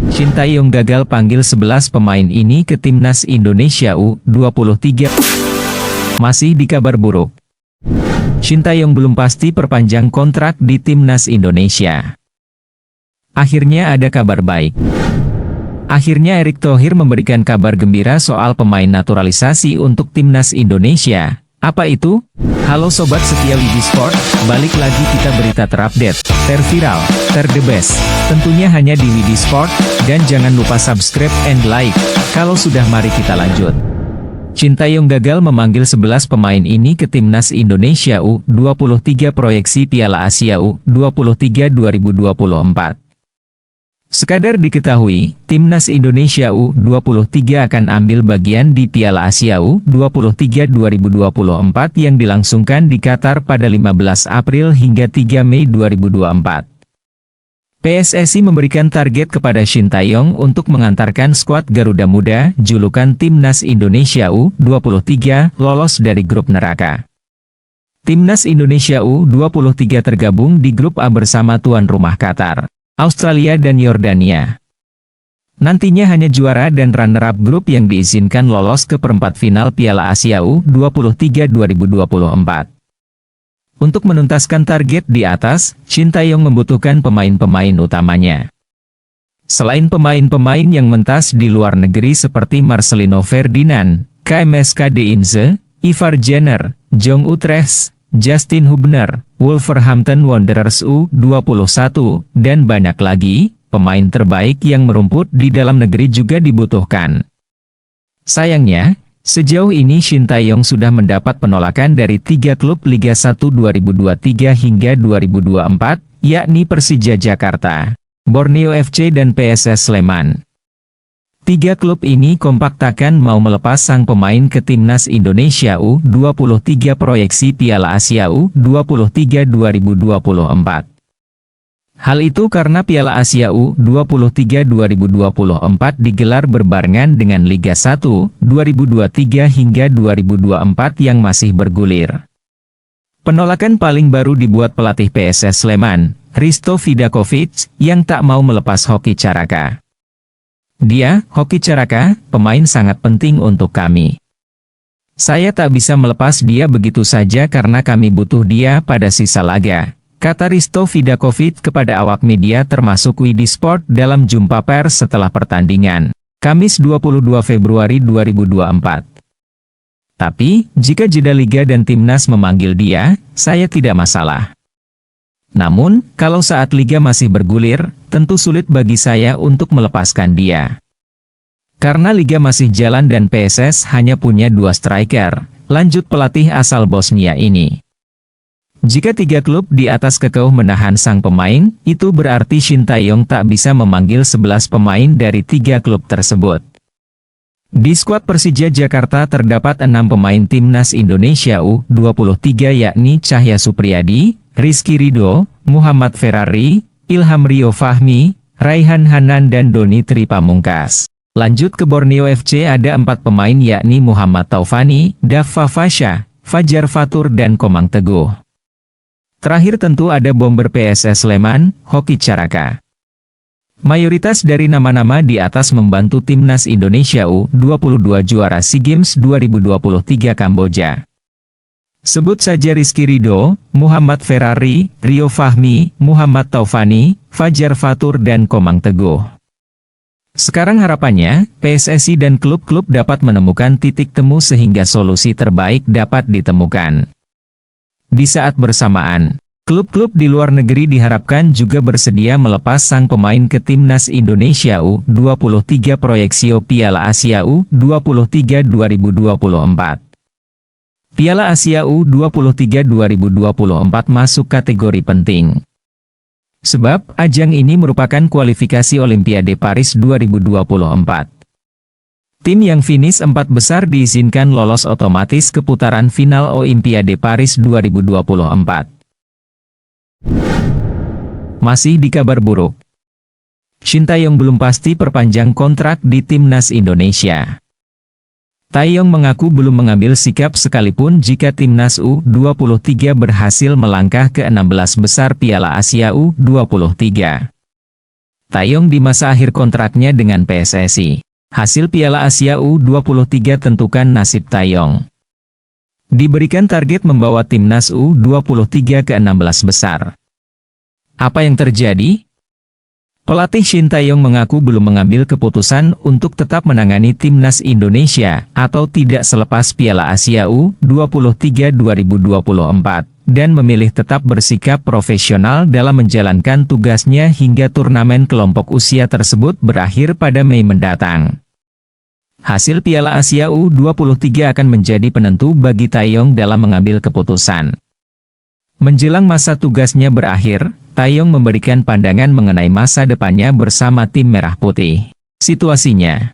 Sintayong gagal panggil 11 pemain ini ke Timnas Indonesia U23. Masih di kabar buruk. Sintayong belum pasti perpanjang kontrak di Timnas Indonesia. Akhirnya ada kabar baik. Akhirnya Erick Thohir memberikan kabar gembira soal pemain naturalisasi untuk Timnas Indonesia. Apa itu? Halo Sobat setia Widi Sport, balik lagi kita berita terupdate, terviral, terde best. Tentunya hanya di Widi Sport, dan jangan lupa subscribe and like. Kalau sudah mari kita lanjut. Sintayong gagal memanggil 11 pemain ini ke Timnas Indonesia U23 proyeksi Piala Asia U23 2024. Sekadar diketahui, Timnas Indonesia U23 akan ambil bagian di Piala Asia U23 2024 yang dilangsungkan di Qatar pada 15 April hingga 3 Mei 2024. PSSI memberikan target kepada Sintayong untuk mengantarkan skuad Garuda Muda, julukan Timnas Indonesia U23, lolos dari grup neraka. Timnas Indonesia U23 tergabung di grup A bersama tuan rumah Qatar, Australia dan Yordania. Nantinya hanya juara dan runner-up grup yang diizinkan lolos ke perempat final Piala Asia U23 2024. Untuk menuntaskan target di atas, Sintayong membutuhkan pemain-pemain utamanya. Selain pemain-pemain yang mentas di luar negeri seperti Marcelino Ferdinand, KMSK De Inze, Ivar Jenner, Jong Utrecht, Justin Hubner, Wolverhampton Wanderers U21, dan banyak lagi, pemain terbaik yang merumput di dalam negeri juga dibutuhkan. Sayangnya, sejauh ini Sintayong sudah mendapat penolakan dari 3 klub Liga 1 2023 hingga 2024, yakni Persija Jakarta, Borneo FC dan PSS Sleman. 3 klub ini kompak takkan mau melepas sang pemain ke Timnas Indonesia U23 proyeksi Piala Asia U23 2024. Hal itu karena Piala Asia U23 2024 digelar berbarengan dengan Liga 1 2023 hingga 2024 yang masih bergulir. Penolakan paling baru dibuat pelatih PSS Sleman, Hristo Vidakovic, yang tak mau melepas Hoki Caraka. Hoki Caraka, pemain sangat penting untuk kami. Saya tak bisa melepas dia begitu saja karena kami butuh dia pada sisa laga, kata Hristo Vidakovic kepada awak media termasuk Widi Sport dalam jumpa pers setelah pertandingan, Kamis 22 Februari 2024. Tapi, jika jeda liga dan timnas memanggil dia, saya tidak masalah. Namun, kalau saat liga masih bergulir, tentu sulit bagi saya untuk melepaskan dia. Karena liga masih jalan dan PSS hanya punya 2 striker, lanjut pelatih asal Bosnia ini. Jika 3 klub di atas kekeh menahan sang pemain, itu berarti Sintayong tak bisa memanggil 11 pemain dari 3 klub tersebut. Di skuad Persija Jakarta terdapat 6 pemain Timnas Indonesia U23 yakni Cahya Supriyadi, Rizky Ridho, Muhammad Ferrari, Ilham Rio Fahmi, Raihan Hanan dan Doni Tri Pamungkas. Lanjut ke Borneo FC ada 4 pemain yakni Muhammad Taufani, Daffa Fasha, Fajar Fatur dan Komang Teguh. Terakhir tentu ada bomber PSS Sleman, Hoki Caraka. Mayoritas dari nama-nama di atas membantu Timnas Indonesia U22 juara SEA Games 2023 Kamboja. Sebut saja Rizky Ridho, Muhammad Ferrari, Rio Fahmi, Muhammad Taufani, Fajar Fatur dan Komang Teguh. Sekarang harapannya, PSSI dan klub-klub dapat menemukan titik temu sehingga solusi terbaik dapat ditemukan. Di saat bersamaan, klub-klub di luar negeri diharapkan juga bersedia melepas sang pemain ke Timnas Indonesia U23 proyeksi Piala Asia U23 2024. Piala Asia U23 2024 masuk kategori penting. Sebab, ajang ini merupakan kualifikasi Olimpiade Paris 2024. Tim yang finish 4 besar diizinkan lolos otomatis ke putaran final Olimpiade Paris 2024. Masih di kabar buruk. Sintayong belum pasti perpanjang kontrak di Timnas Indonesia. Taeyong mengaku belum mengambil sikap sekalipun jika timnas U23 berhasil melangkah ke 16 besar Piala Asia U23. Taeyong di masa akhir kontraknya dengan PSSI. Hasil Piala Asia U23 tentukan nasib Taeyong. Diberikan target membawa timnas U23 ke 16 besar. Apa yang terjadi? Pelatih Shin Taeyong mengaku belum mengambil keputusan untuk tetap menangani timnas Indonesia atau tidak selepas Piala Asia U23 2024 dan memilih tetap bersikap profesional dalam menjalankan tugasnya hingga turnamen kelompok usia tersebut berakhir pada Mei mendatang. Hasil Piala Asia U23 akan menjadi penentu bagi Taeyong dalam mengambil keputusan. Menjelang masa tugasnya berakhir, Taeyong memberikan pandangan mengenai masa depannya bersama tim Merah Putih. Situasinya,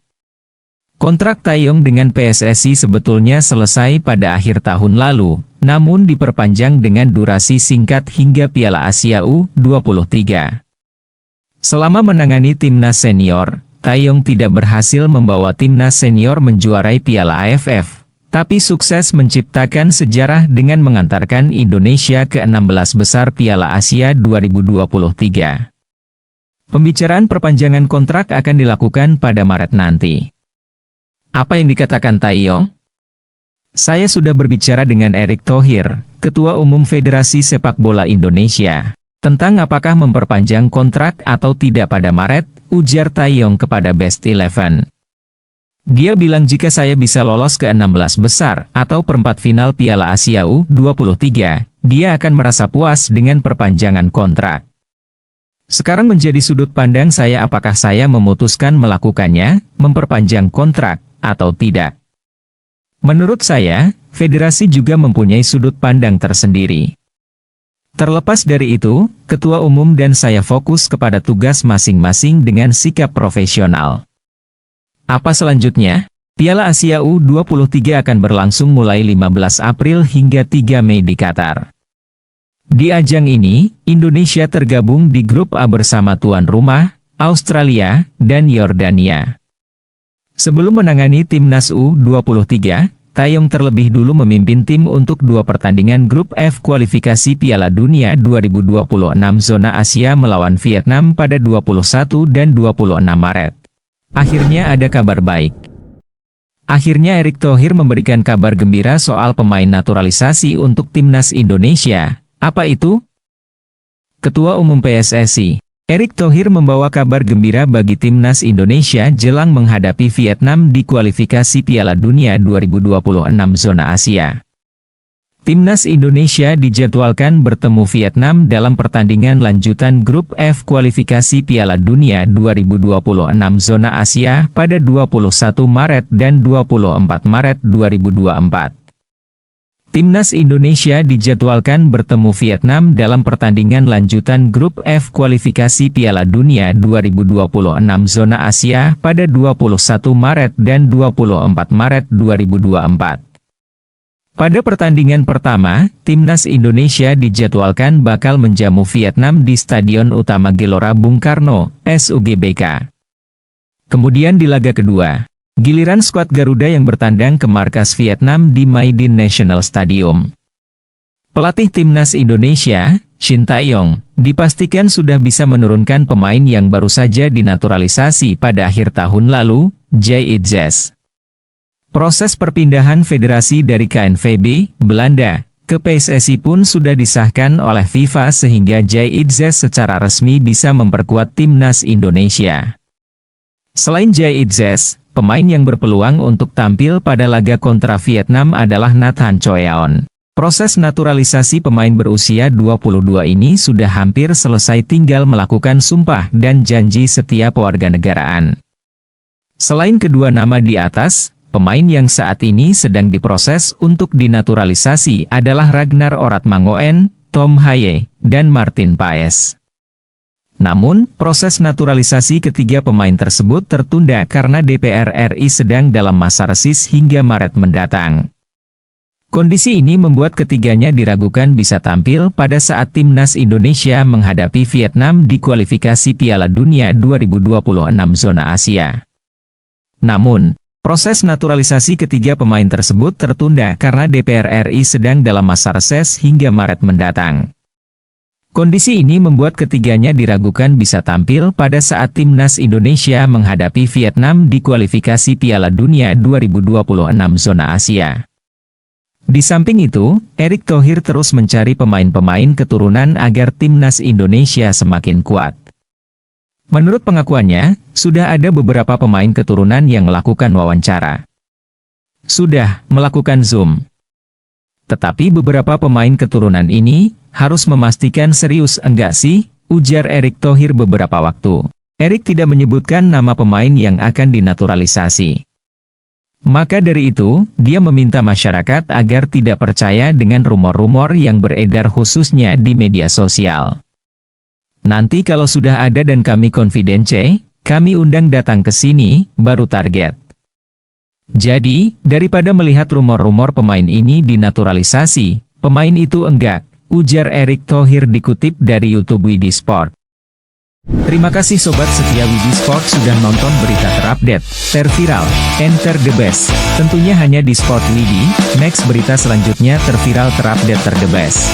kontrak Taeyong dengan PSSI sebetulnya selesai pada akhir tahun lalu, namun diperpanjang dengan durasi singkat hingga Piala Asia U23. Selama menangani timnas senior, Taeyong tidak berhasil membawa timnas senior menjuarai Piala AFF. Tapi sukses menciptakan sejarah dengan mengantarkan Indonesia ke 16 besar Piala Asia 2023. Pembicaraan perpanjangan kontrak akan dilakukan pada Maret nanti. Apa yang dikatakan Taeyong? Saya sudah berbicara dengan Erick Thohir, Ketua Umum Federasi Sepak Bola Indonesia, tentang apakah memperpanjang kontrak atau tidak pada Maret, ujar Taeyong kepada Best Eleven. Dia bilang jika saya bisa lolos ke 16 besar atau perempat final Piala Asia U23, dia akan merasa puas dengan perpanjangan kontrak. Sekarang menjadi sudut pandang saya apakah saya memutuskan melakukannya, memperpanjang kontrak, atau tidak. Menurut saya, federasi juga mempunyai sudut pandang tersendiri. Terlepas dari itu, Ketua Umum dan saya fokus kepada tugas masing-masing dengan sikap profesional. Apa selanjutnya? Piala Asia U23 akan berlangsung mulai 15 April hingga 3 Mei di Qatar. Di ajang ini, Indonesia tergabung di grup A bersama tuan rumah, Australia, dan Yordania. Sebelum menangani timnas U23, Taeyong terlebih dulu memimpin tim untuk 2 pertandingan grup F kualifikasi Piala Dunia 2026 zona Asia melawan Vietnam pada 21 dan 26 Maret. Akhirnya ada kabar baik. Akhirnya Erick Thohir memberikan kabar gembira soal pemain naturalisasi untuk timnas Indonesia. Apa itu? Ketua Umum PSSI, Erick Thohir membawa kabar gembira bagi timnas Indonesia jelang menghadapi Vietnam di kualifikasi Piala Dunia 2026 zona Asia. Timnas Indonesia dijadwalkan bertemu Vietnam dalam pertandingan lanjutan grup F kualifikasi Piala Dunia 2026 zona Asia pada 21 Maret dan 24 Maret 2024. Timnas Indonesia dijadwalkan bertemu Vietnam dalam pertandingan lanjutan grup F kualifikasi Piala Dunia 2026 zona Asia pada 21 Maret dan 24 Maret 2024. Pada pertandingan pertama, timnas Indonesia dijadwalkan bakal menjamu Vietnam di Stadion Utama Gelora Bung Karno, SUGBK. Kemudian di laga kedua, giliran skuad Garuda yang bertandang ke markas Vietnam di Maidin National Stadium. Pelatih timnas Indonesia, Shin Taeyong, dipastikan sudah bisa menurunkan pemain yang baru saja dinaturalisasi pada akhir tahun lalu, Jay Itzes. Proses perpindahan federasi dari KNVB, Belanda, ke PSSI pun sudah disahkan oleh FIFA sehingga Jay Itzes secara resmi bisa memperkuat timnas Indonesia. Selain Jay Itzes, pemain yang berpeluang untuk tampil pada laga kontra Vietnam adalah Nathan Choeon. Proses naturalisasi pemain berusia 22 ini sudah hampir selesai, tinggal melakukan sumpah dan janji setia kewarganegaraan. Selain kedua nama di atas, pemain yang saat ini sedang diproses untuk dinaturalisasi adalah Ragnar Oratmangoen, Tom Haye, dan Martin Paes. Namun, proses naturalisasi ketiga pemain tersebut tertunda karena DPR RI sedang dalam masa reses hingga Maret mendatang. Kondisi ini membuat ketiganya diragukan bisa tampil pada saat timnas Indonesia menghadapi Vietnam di kualifikasi Piala Dunia 2026 zona Asia. Namun, Proses naturalisasi ketiga pemain tersebut tertunda karena DPR RI sedang dalam masa reses hingga Maret mendatang. Kondisi ini membuat ketiganya diragukan bisa tampil pada saat timnas Indonesia menghadapi Vietnam di kualifikasi Piala Dunia 2026 zona Asia. Di samping itu, Erick Thohir terus mencari pemain-pemain keturunan agar timnas Indonesia semakin kuat. Menurut pengakuannya, sudah ada beberapa pemain keturunan yang melakukan wawancara. Sudah melakukan Zoom. Tetapi beberapa pemain keturunan ini harus memastikan serius enggak sih, ujar Erick Thohir beberapa waktu. Erick tidak menyebutkan nama pemain yang akan dinaturalisasi. Maka dari itu, dia meminta masyarakat agar tidak percaya dengan rumor-rumor yang beredar khususnya di media sosial. Nanti kalau sudah ada dan kami confidence, kami undang datang ke sini, baru target. Jadi, daripada melihat rumor-rumor pemain ini dinaturalisasi, pemain itu enggak, ujar Erick Thohir dikutip dari YouTube Widi Sport. Terima kasih sobat setia Widi Sport sudah nonton berita terupdate, terviral, and the best. Tentunya hanya di Sport Widi. Next berita selanjutnya terviral terupdate the best.